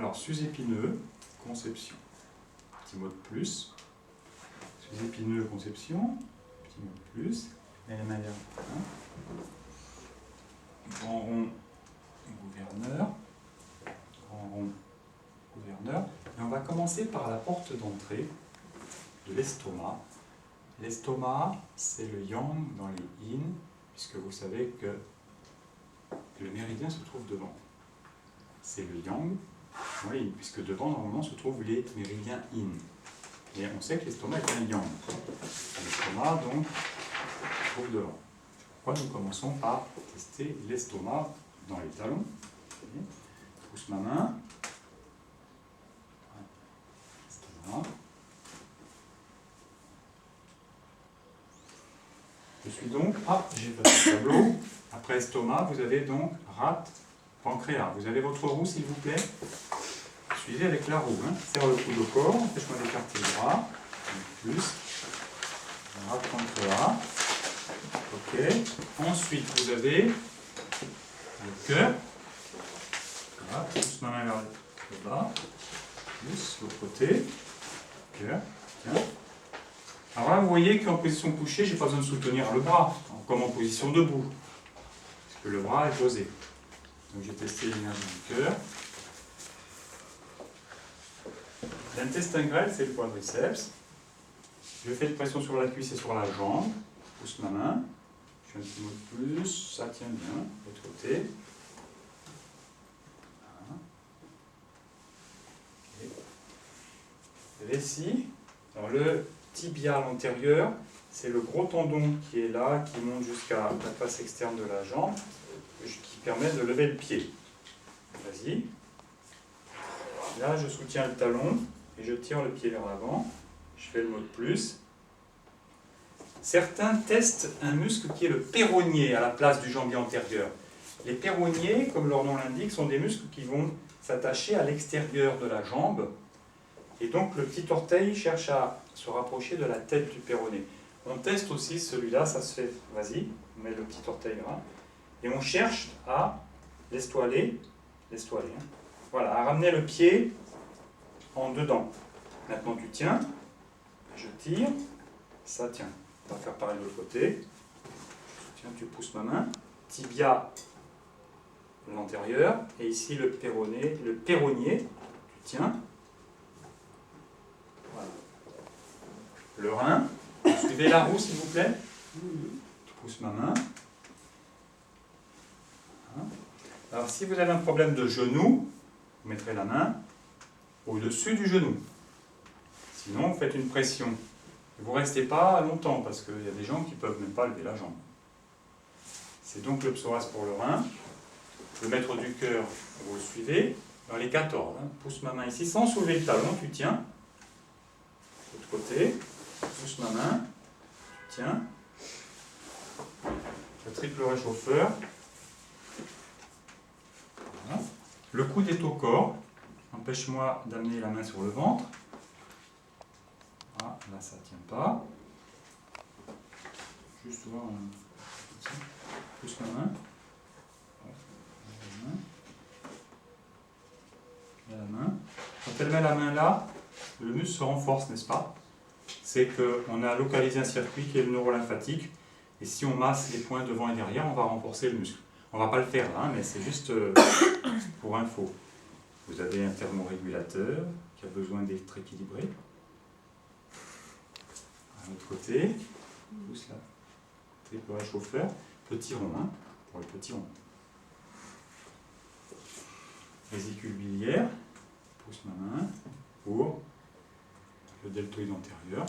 Alors, sus-épineux, conception. Petit mot de plus. Sus-épineux, conception. Petit mot de plus. Et la manière. Grand rond, gouverneur. Grand rond, gouverneur. Et on va commencer par la porte d'entrée de l'estomac. L'estomac, c'est le yang dans les yin, puisque vous savez que le méridien se trouve devant. C'est le yang, oui, puisque devant, normalement, se trouvent les méridiens yin. Et on sait que l'estomac est un yang. L'estomac, donc, se trouve devant. Pourquoi nous commençons par tester l'estomac dans les talons. Je pousse ma main. Estomac. Je suis donc, j'ai votre tableau. Après estomac, vous avez donc rate, pancréas. Vous avez votre roue, s'il vous plaît. Suivez avec la roue. Serre le coude au corps. Empêche-moi d'écarter le bras. Plus. Rate, pancréas. Ok. Ensuite, vous avez le cœur. Voilà. Pousse ma main vers le bas. Plus, l'autre côté. Cœur. Tiens. Alors là, vous voyez qu'en position couchée, je n'ai pas besoin de soutenir le bras, comme en position debout, parce que le bras est posé. Donc j'ai testé l'énergie du cœur. L'intestin grêle, c'est le quadriceps. Je fais une pression sur la cuisse et sur la jambe. Je pousse ma main. Je fais un petit mot de plus. Ça tient bien. De l'autre côté. Voilà. Okay. Vessie. Alors le tibial antérieur, c'est le gros tendon qui est là, qui monte jusqu'à la face externe de la jambe, qui permet de lever le pied. Vas-y. Là, je soutiens le talon et je tire le pied vers l'avant. Je fais le mot de plus. Certains testent un muscle qui est le péronnier à la place du jambier antérieur. Les péronniers, comme leur nom l'indique, sont des muscles qui vont s'attacher à l'extérieur de la jambe. Et donc le petit orteil cherche à se rapprocher de la tête du péroné. On teste aussi celui-là, ça se fait, vas-y, on met le petit orteil là, et on cherche à l'estoiler, voilà, à ramener le pied en dedans. Maintenant tu tiens, je tire, ça tient. On va faire pareil de l'autre côté. Tiens, tu pousses ma main, tibia l'antérieur, et ici le péroné, le péronnier, tu tiens. Le rein, suivez la roue s'il vous plaît. Je pousse ma main. Alors si vous avez un problème de genou, vous mettrez la main au-dessus du genou. Sinon vous faites une pression. Vous ne restez pas longtemps parce qu'il y a des gens qui ne peuvent même pas lever la jambe. C'est donc le psoas pour le rein. Le maître du cœur, vous le suivez. Dans les 14, pousse ma main ici sans soulever le talon, tu tiens. De l'autre côté. Pousse ma main, tu tiens, le triple réchauffeur. Voilà. Le coude est au corps, empêche-moi d'amener la main sur le ventre. Voilà, là ça ne tient pas. Juste voir, pousse ma main. La main. Quand elle met la main là, le muscle se renforce, n'est-ce pas? C'est qu'on a localisé un circuit qui est le neurolymphatique, et si on masse les points devant et derrière, on va renforcer le muscle. On ne va pas le faire là, mais c'est juste pour info. Vous avez un thermorégulateur qui a besoin d'être équilibré. À l'autre côté, pousse là, triple réchauffeur, petit rond, pour le petit rond. Vésicule biliaire, pousse ma main pour le deltoïde antérieur,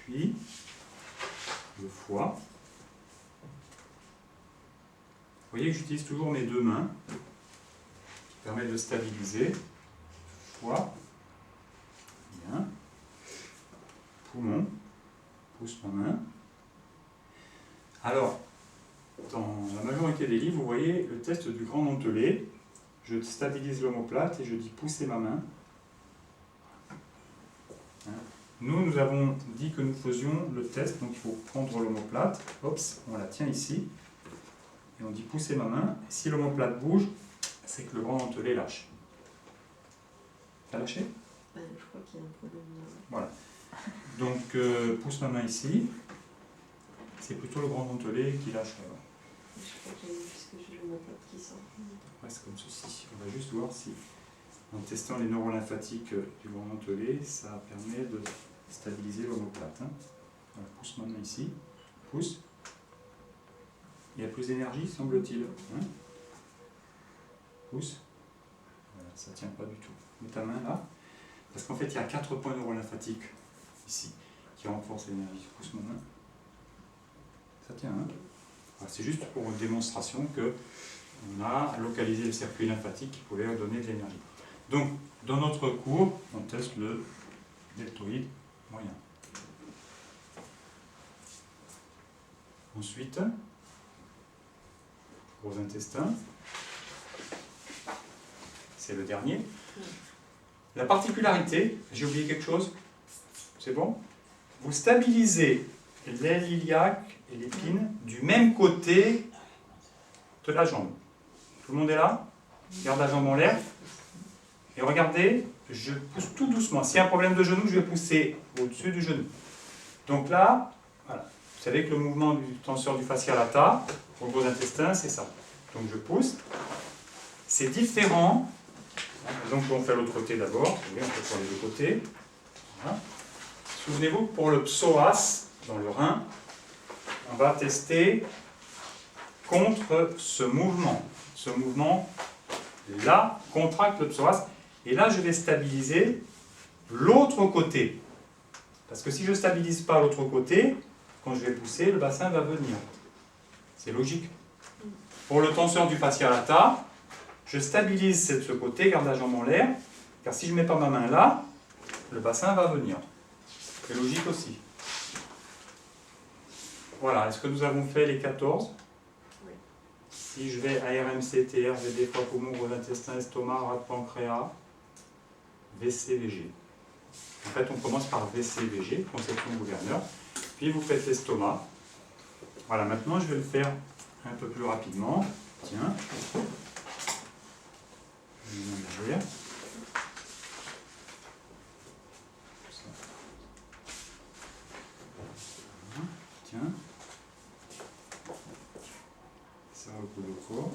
puis le foie. Vous voyez que j'utilise toujours mes deux mains, qui permettent de stabiliser. Foie, bien. Poumon, pousse ma main. Alors, dans la majorité des livres, vous voyez le test du grand dentelé. Je stabilise l'omoplate et je dis pousser ma main. Nous avons dit que nous faisions le test, donc il faut prendre l'omoplate, hop, on la tient ici, et on dit pousser ma main. Et si l'omoplate bouge, c'est que le grand dentelé lâche. T'as lâché? Je crois qu'il y a un problème là. Voilà. Donc, pousse ma main ici. C'est plutôt le grand dentelé qui lâche. Je crois que puisque j'ai ma tête qui sort. C'est comme ceci. On va juste voir si, en testant les neurolymphatiques du grand dentelé, ça permet de stabiliser l'omoplate. Voilà, pousse ma main ici. Pousse. Il y a plus d'énergie, semble-t-il. Hein? Pousse. Voilà, ça ne tient pas du tout. Mets ta main là. Parce qu'en fait, il y a 4 points neurolymphatiques ici qui renforcent l'énergie. Pousse ma main. Ça tient, hein? Voilà, c'est juste pour une démonstration qu'on a localisé le circuit lymphatique qui pouvait donner de l'énergie. Donc, dans notre cours, on teste le deltoïde moyen. Ensuite, gros intestin. C'est le dernier. La particularité, j'ai oublié quelque chose? C'est bon? Vous stabilisez l'aile iliaque et l'épine du même côté de la jambe. Tout le monde est là? Garde la jambe en l'air. Et regardez, je pousse tout doucement. S'il y a un problème de genou, je vais pousser au-dessus du genou. Donc là, voilà. Vous savez que le mouvement du tenseur du fascia lata au gros intestin, c'est ça. Donc je pousse. C'est différent. Donc on fait l'autre côté d'abord. On peut faire les deux côtés. Voilà. Souvenez-vous, pour le psoas, dans le rein, on va tester contre ce mouvement. Ce mouvement, là, contracte le psoas. Et là, je vais stabiliser l'autre côté. Parce que si je ne stabilise pas l'autre côté, quand je vais pousser, le bassin va venir. C'est logique. Pour le tenseur du fascia lata, je stabilise ce côté, garde la jambe en l'air, car si je ne mets pas ma main là, le bassin va venir. C'est logique aussi. Voilà, est-ce que nous avons fait les 14? Oui. Si je vais ARMC, TR, VD, foie, poumon, gros intestin, estomac, rat de pancréas, VCVG. En fait, on commence par VCVG, conception gouverneur, puis vous faites l'estomac. Voilà, maintenant je vais le faire un peu plus rapidement. Tiens. Je vais le derrière. Tiens. Ça au coup de corps.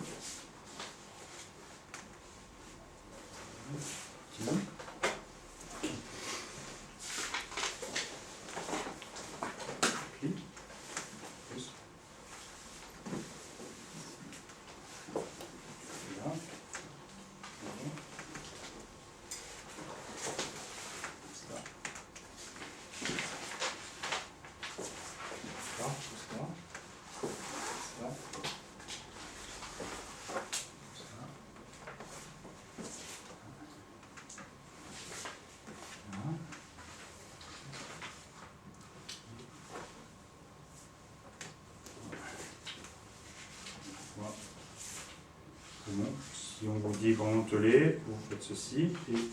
Tiens. Clic. Plus. Là. Bon, si on vous dit grand dentelé, vous faites ceci et vous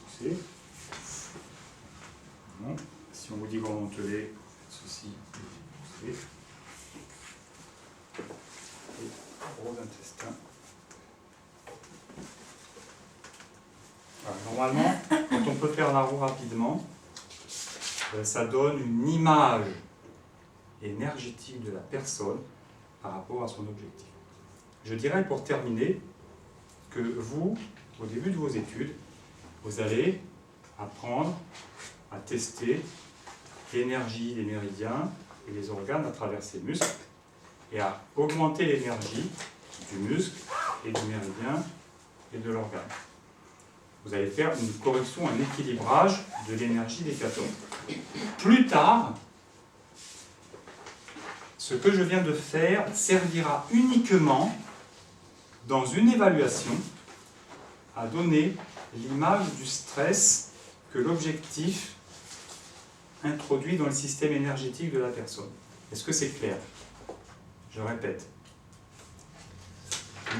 poussez. Bon. Si on vous dit grand dentelé, vous faites ceci et vous poussez. Et gros intestin. Alors, normalement, quand on peut faire la roue rapidement, ça donne une image énergétique de la personne par rapport à son objectif. Je dirais pour terminer que vous, au début de vos études, vous allez apprendre à tester l'énergie des méridiens et des organes à travers ces muscles et à augmenter l'énergie du muscle et du méridien et de l'organe. Vous allez faire une correction, un équilibrage de l'énergie des 14. Plus tard, ce que je viens de faire servira uniquement dans une évaluation à donner l'image du stress que l'objectif introduit dans le système énergétique de la personne. Est-ce que c'est clair? Je répète.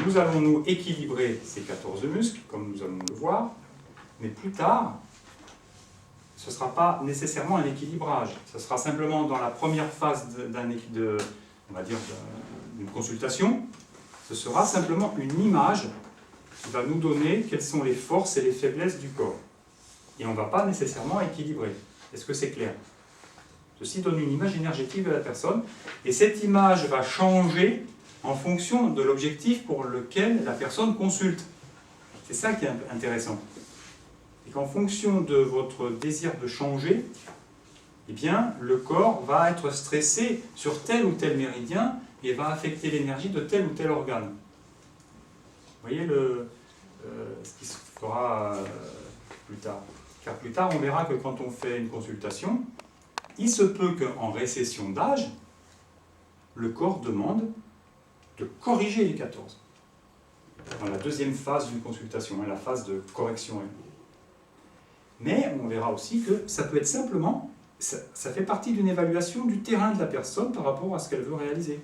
Nous allons nous équilibrer ces 14 muscles, comme nous allons le voir, mais plus tard, ce ne sera pas nécessairement un équilibrage. Ce sera simplement dans la première phase d'une consultation, ce sera simplement une image qui va nous donner quelles sont les forces et les faiblesses du corps. Et on ne va pas nécessairement équilibrer. Est-ce que c'est clair? Ceci donne une image énergétique de la personne, et cette image va changer en fonction de l'objectif pour lequel la personne consulte. C'est ça qui est intéressant. Et qu'en fonction de votre désir de changer, eh bien, le corps va être stressé sur tel ou tel méridien et va affecter l'énergie de tel ou tel organe. Vous voyez ce qui se fera plus tard. Car plus tard, on verra que quand on fait une consultation, il se peut qu'en récession d'âge, le corps demande de corriger les 14. Dans la deuxième phase d'une consultation, la phase de correction. Mais on verra aussi que ça peut être simplement, ça fait partie d'une évaluation du terrain de la personne par rapport à ce qu'elle veut réaliser.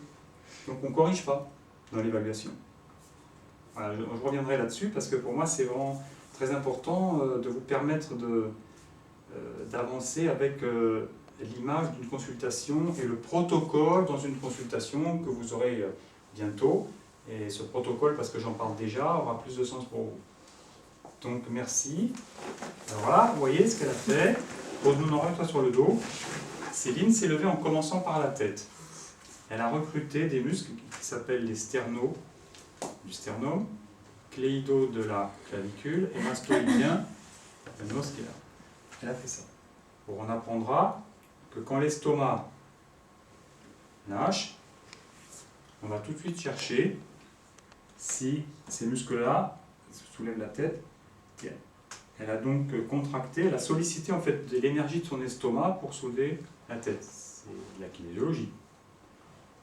Donc on ne corrige pas dans l'évaluation. Voilà, je reviendrai là-dessus parce que pour moi c'est vraiment très important de vous permettre d'avancer avec l'image d'une consultation et le protocole dans une consultation que vous aurez bientôt. Et ce protocole, parce que j'en parle déjà, aura plus de sens pour vous. Donc merci. Alors voilà, vous voyez ce qu'elle a fait. Pose-nous toi sur le dos. Céline s'est levée en commençant par la tête. Elle a recruté des muscles qui s'appellent les sternaux, du sternum, cléido de la clavicule et mastoïdien de l'os qui est là. Elle a fait ça. Bon, on apprendra que quand l'estomac lâche, on va tout de suite chercher si ces muscles-là soulèvent la tête. Elle a donc contracté, elle a sollicité en fait de l'énergie de son estomac pour soulever la tête. C'est de la kinésiologie.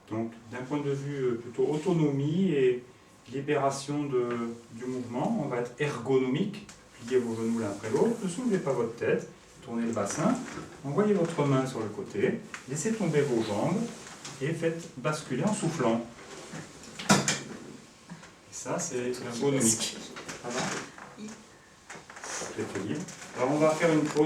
Donc, d'un point de vue plutôt autonomie et libération du mouvement, on va être ergonomique. Pliez vos genoux l'un après l'autre, ne soulevez pas votre tête, tournez le bassin, envoyez votre main sur le côté, laissez tomber vos jambes et faites basculer en soufflant. Et ça, c'est ergonomique. Ça va? Alors, on va faire une pause.